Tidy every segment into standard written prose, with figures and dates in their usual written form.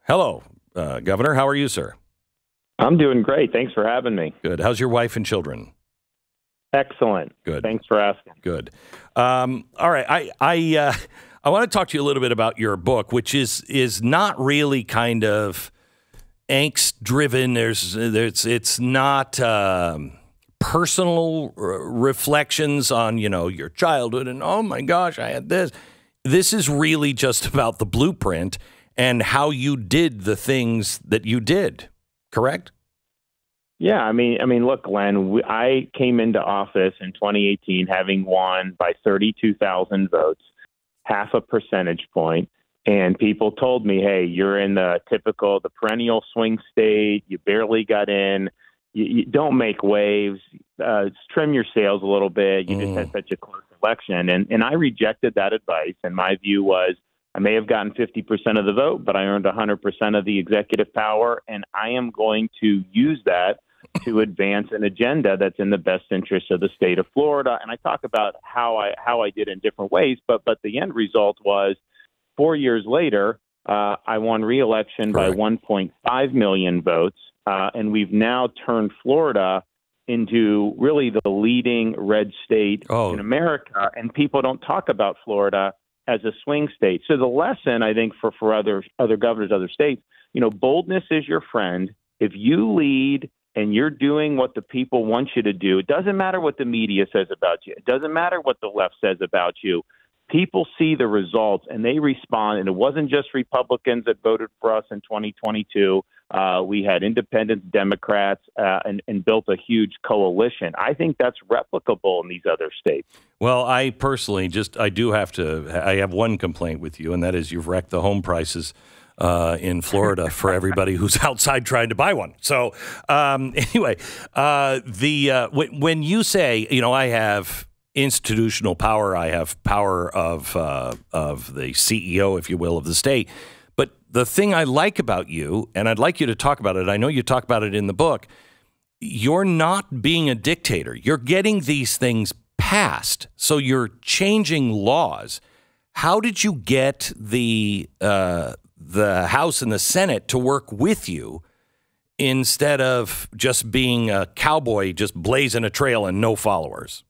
Hello, Governor. How are you, sir? I'm doing great. Thanks for having me. Good. How's your wife and children? Excellent. Good. Thanks for asking. Good. All right. I want to talk to you a little bit about your book, which is not really kind of angst driven. It's not personal reflections on your childhood and oh my gosh, I had this. This is really just about the blueprint and how you did the things that you did. Correct? Yeah, I mean, look, Glenn, I came into office in 2018 having won by 32,000 votes, half a percentage point, and people told me, hey, you're in the perennial swing state, you barely got in, you don't make waves, trim your sails a little bit, you just had such a close election, and I rejected that advice, and my view was, I may have gotten 50% of the vote, but I earned 100% of the executive power, and I am going to use that to advance an agenda that's in the best interest of the state of Florida. And I talk about how I did in different ways, but the end result was 4 years later, I won re-election by 1.5 million votes, and we've now turned Florida into really the leading red state in America, and people don't talk about Florida as a swing state. So the lesson, I think, for other governors, other states, boldness is your friend. If you lead and you're doing what the people want you to do, it doesn't matter what the media says about you. It doesn't matter what the left says about you. People see the results and they respond. And it wasn't just Republicans that voted for us in 2022. We had independents, Democrats, and built a huge coalition. I think that's replicable in these other states. Well, I personally I have one complaint with you, and that is you've wrecked the home prices in Florida for everybody who's outside trying to buy one. So anyway, when you say, I have institutional power, I have power of the CEO, if you will, of the state. But the thing I like about you, and I'd like you to talk about it, I know you talk about it in the book, you're not being a dictator. You're getting these things passed. So you're changing laws. How did you get the House and the Senate to work with you instead of just being a cowboy, just blazing a trail and no followers?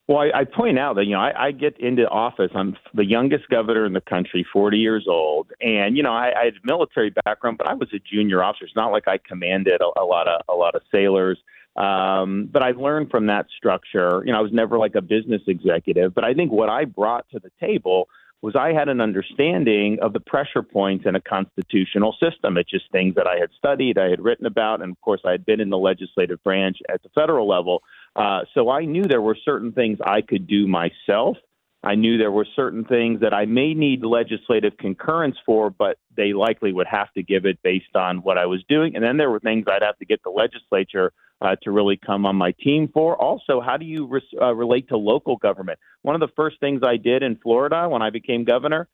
Well, I point out that, I get into office. I'm the youngest governor in the country, 40 years old. And, I had a military background, but I was a junior officer. It's not like I commanded a lot of sailors. But I learned from that structure. I was never like a business executive. But I think what I brought to the table was I had an understanding of the pressure points in a constitutional system. It's just things that I had studied, I had written about, and of course I had been in the legislative branch at the federal level. So I knew there were certain things I could do myself. I knew there were certain things that I may need legislative concurrence for, but they likely would have to give it based on what I was doing. And then there were things I'd have to get the legislature to really come on my team for. Also, how do you relate to local government? One of the first things I did in Florida when I became governor,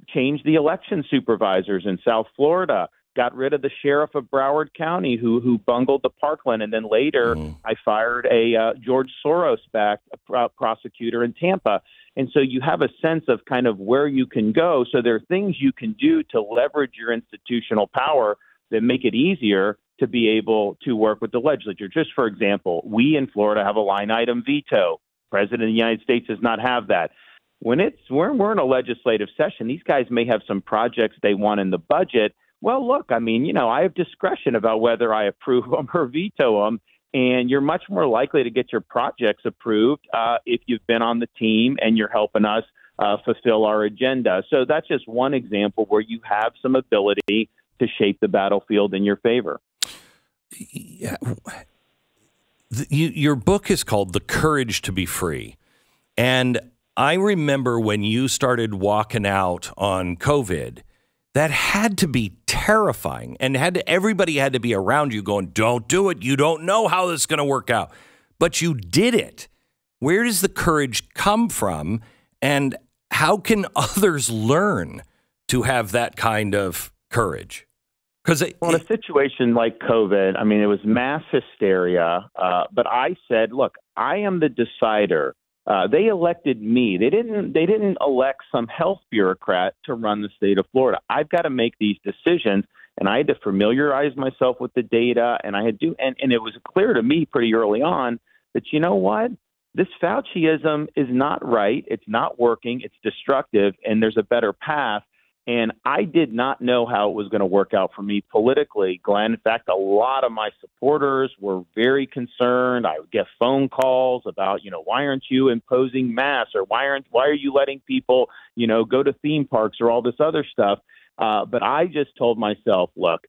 changed the election supervisors in South Florida, got rid of the sheriff of Broward County who bungled the Parkland. And then later I fired a George Soros-backed prosecutor in Tampa. And so you have a sense of kind of where you can go. So there are things you can do to leverage your institutional power that make it easier to be able to work with the legislature. Just for example, we in Florida have a line item veto. President of the United States does not have that. When we're in a legislative session, these guys may have some projects they want in the budget. Well, look, I have discretion about whether I approve them or veto them. And you're much more likely to get your projects approved if you've been on the team and you're helping us fulfill our agenda. So that's just one example where you have some ability to shape the battlefield in your favor. Yeah. Your book is called The Courage to be Free. And I remember when you started walking out on COVID, that had to be terrifying. And everybody had to be around you going, don't do it. You don't know how this is going to work out. But you did it. Where does the courage come from? And how can others learn to have that kind of courage? Because in a situation like COVID, it was mass hysteria. But I said, look, I am the decider They elected me. They didn't elect some health bureaucrat to run the state of Florida. I've got to make these decisions, and I had to familiarize myself with the data, and and it was clear to me pretty early on that, you know what? This Fauciism is not right. It's not working. It's destructive, and there's a better path. And I did not know how it was going to work out for me politically, Glenn. In fact, a lot of my supporters were very concerned. I would get phone calls about, why aren't you imposing masks, or why are you letting people, go to theme parks or all this other stuff? But I just told myself, look,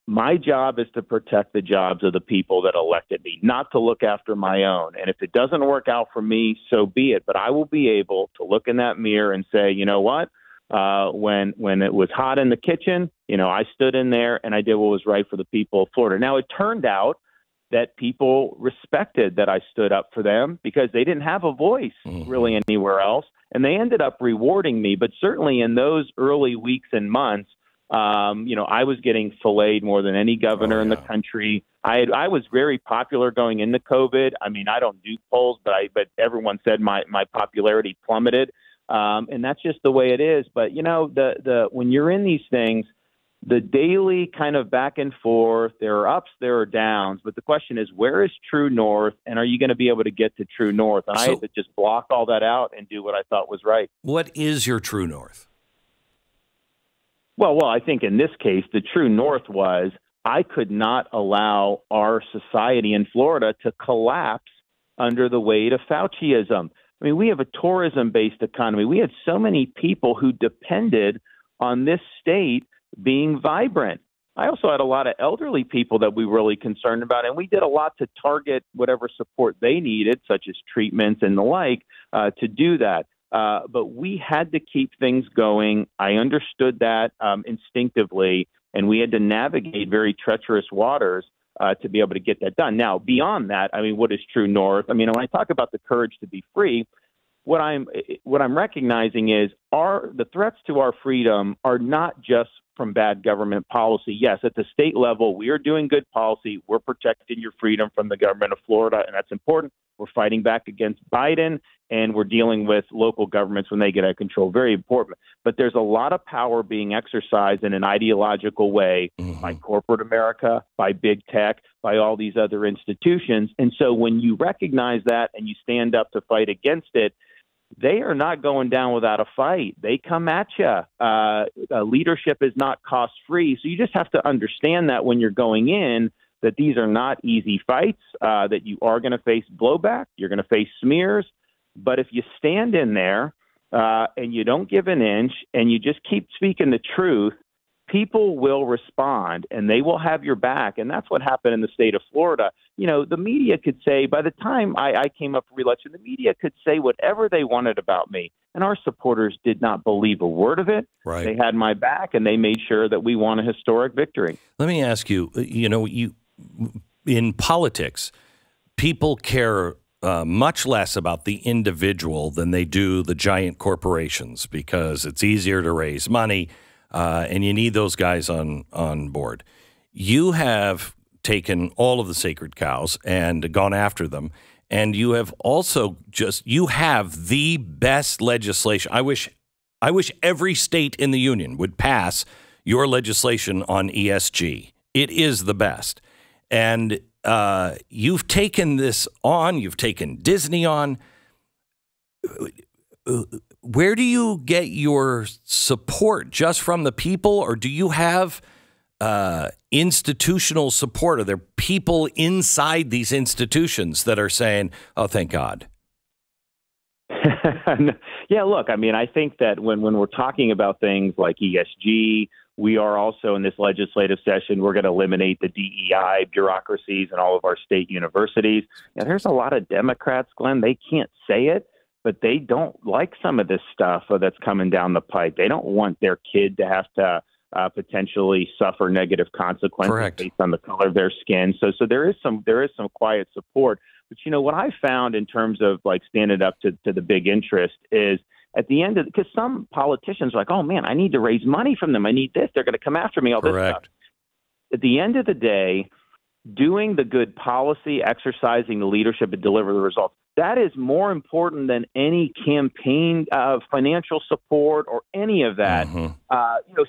my job is to protect the jobs of the people that elected me, not to look after my own. And if it doesn't work out for me, so be it. But I will be able to look in that mirror and say, you know what? When it was hot in the kitchen, I stood in there and I did what was right for the people of Florida. Now, it turned out that people respected that I stood up for them because they didn't have a voice really anywhere else. And they ended up rewarding me. But certainly in those early weeks and months, I was getting filleted more than any governor in the country. I was very popular going into COVID. I mean, I don't do polls, but everyone said my popularity plummeted. And that's just the way it is. But, when you're in these things, the daily kind of back and forth, there are ups, there are downs. But the question is, where is true north? And are you going to be able to get to true north? And I had to just block all that out and do what I thought was right. What is your true north? Well, I think in this case, the true north was I could not allow our society in Florida to collapse under the weight of Fauciism. I mean, we have a tourism-based economy. We had so many people who depended on this state being vibrant. I also had a lot of elderly people that we were really concerned about, and we did a lot to target whatever support they needed, such as treatments and the like, to do that. But we had to keep things going. I understood that instinctively, and we had to navigate very treacherous waters to be able to get that done. Now, beyond that, I mean, what is true north? I mean, when I talk about the courage to be free, what I'm recognizing is the threats to our freedom are not just from bad government policy. Yes, at the state level, we are doing good policy. We're protecting your freedom from the government of Florida, and that's important. We're fighting back against Biden, and we're dealing with local governments when they get out of control. Very important. But there's a lot of power being exercised in an ideological way by corporate America, by big tech, by all these other institutions. And so when you recognize that and you stand up to fight against it, they are not going down without a fight. They come at you. Leadership is not cost-free. So you just have to understand that when you're going in, that these are not easy fights, that you are going to face blowback, you're going to face smears. But if you stand in there and you don't give an inch and you just keep speaking the truth, people will respond and they will have your back. And that's what happened in the state of Florida. The media could say, by the time I came up for re-election, the media could say whatever they wanted about me. And our supporters did not believe a word of it. Right. They had my back and they made sure that we won a historic victory. Let me ask you, in politics, people care much less about the individual than they do the giant corporations because it's easier to raise money and you need those guys on board. You have taken all of the sacred cows and gone after them, and you have also you have the best legislation. I wish every state in the union would pass your legislation on ESG. It is the best. And you've taken this on. You've taken Disney on. Where do you get your support? Just from the people, or do you have institutional support? Are there people inside these institutions that are saying, "Oh, thank God"? Yeah, look, I mean, I think that when we're talking about things like ESG, we are also in this legislative session, we're going to eliminate the DEI bureaucracies in all of our state universities. And there's a lot of Democrats, Glenn, they can't say it, but they don't like some of this stuff that's coming down the pipe. They don't want their kid to have to potentially suffer negative consequences based on the color of their skin. So there is some quiet support. But what I found in terms of like standing up to the big interest is at the end of, because some politicians are like, oh man, I need to raise money from them. I need this. They're going to come after me. All this stuff. At the end of the day, doing the good policy, exercising the leadership and deliver the results, That is more important than any campaign financial support or any of that.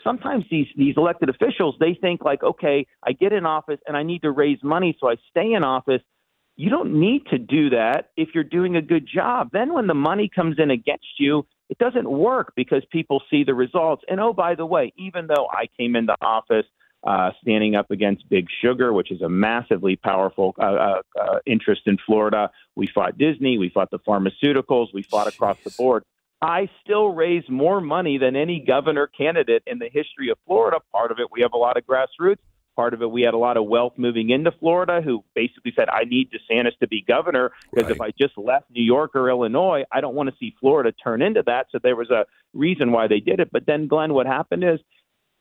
Sometimes these elected officials, they think like, okay, I get in office and I need to raise money, so I stay in office. You don't need to do that if you're doing a good job. Then when the money comes in against you, it doesn't work because people see the results. And oh, by the way, even though I came into office standing up against Big Sugar, which is a massively powerful interest in Florida, we fought Disney, we fought the pharmaceuticals, we fought across the board. I still raise more money than any governor candidate in the history of Florida. Part of it, we have a lot of grassroots. Part of it, we had a lot of wealth moving into Florida who basically said, I need DeSantis to be governor because if I just left New York or Illinois, I don't want to see Florida turn into that. So there was a reason why they did it. But then, Glenn, what happened is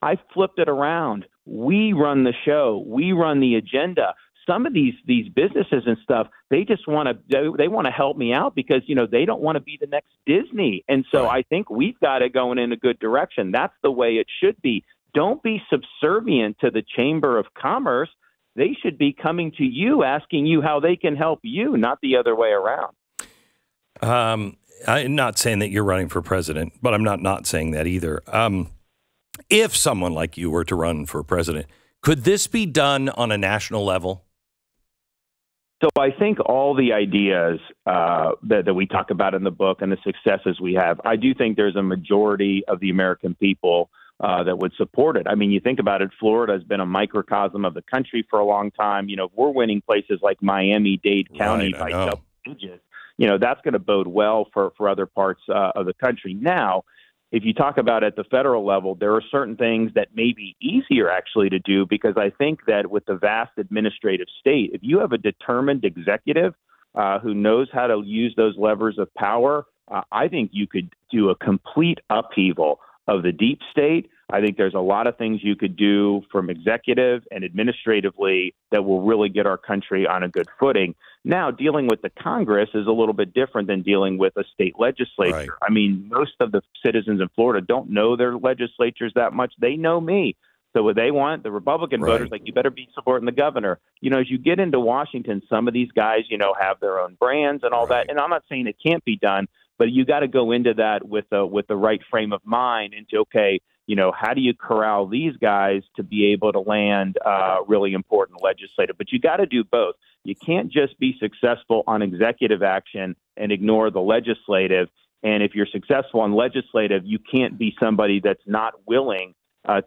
I flipped it around. We run the show. We run the agenda. Some of these businesses and stuff, they just want to help me out because, they don't want to be the next Disney. And so I think we've got to go in a good direction. That's the way it should be. Don't be subservient to the Chamber of Commerce. They should be coming to you, asking you how they can help you, not the other way around. I'm not saying that you're running for president, but I'm not saying that either. If someone like you were to run for president, could this be done on a national level? So I think all the ideas that we talk about in the book and the successes we have, I do think there's a majority of the American people that would support it. I mean, you think about it, Florida has been a microcosm of the country for a long time. We're winning places like Miami-Dade County by double digits. That's going to bode well for other parts of the country. Now, if you talk about at the federal level, there are certain things that may be easier actually to do because I think that with the vast administrative state, if you have a determined executive who knows how to use those levers of power, I think you could do a complete upheaval of the deep state. I think there's a lot of things you could do from executive and administratively that will really get our country on a good footing. Now, dealing with the Congress is a little bit different than dealing with a state legislature. Right. I mean, most of the citizens in Florida don't know their legislatures that much. They know me. So what they want, the Republican voters, like, you better be supporting the governor. As you get into Washington, some of these guys, have their own brands and all that. And I'm not saying it can't be done, but you got to go into that with the right frame of mind into, okay, how do you corral these guys to be able to land really important legislative? But you got to do both. You can't just be successful on executive action and ignore the legislative. And if you're successful on legislative, you can't be somebody that's not willing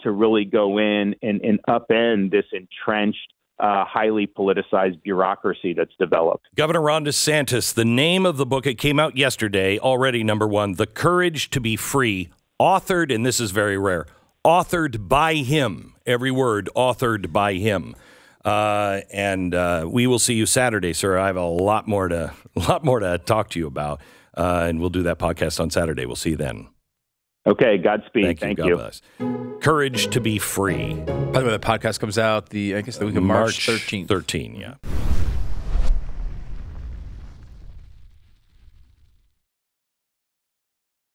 to really go in and upend this entrenched, highly politicized bureaucracy that's developed. Governor Ron DeSantis, the name of the book, it came out yesterday, already number one, The Courage to Be Free, authored, and this is very rare, authored by him. Every word authored by him. And we will see you Saturday, sir. I have a lot more to talk to you about, and we'll do that podcast on Saturday. We'll see you then. Okay, Godspeed. Thank you. God bless. Courage to Be Free. By the way, the podcast comes out I guess the week of March 13th. 13, yeah.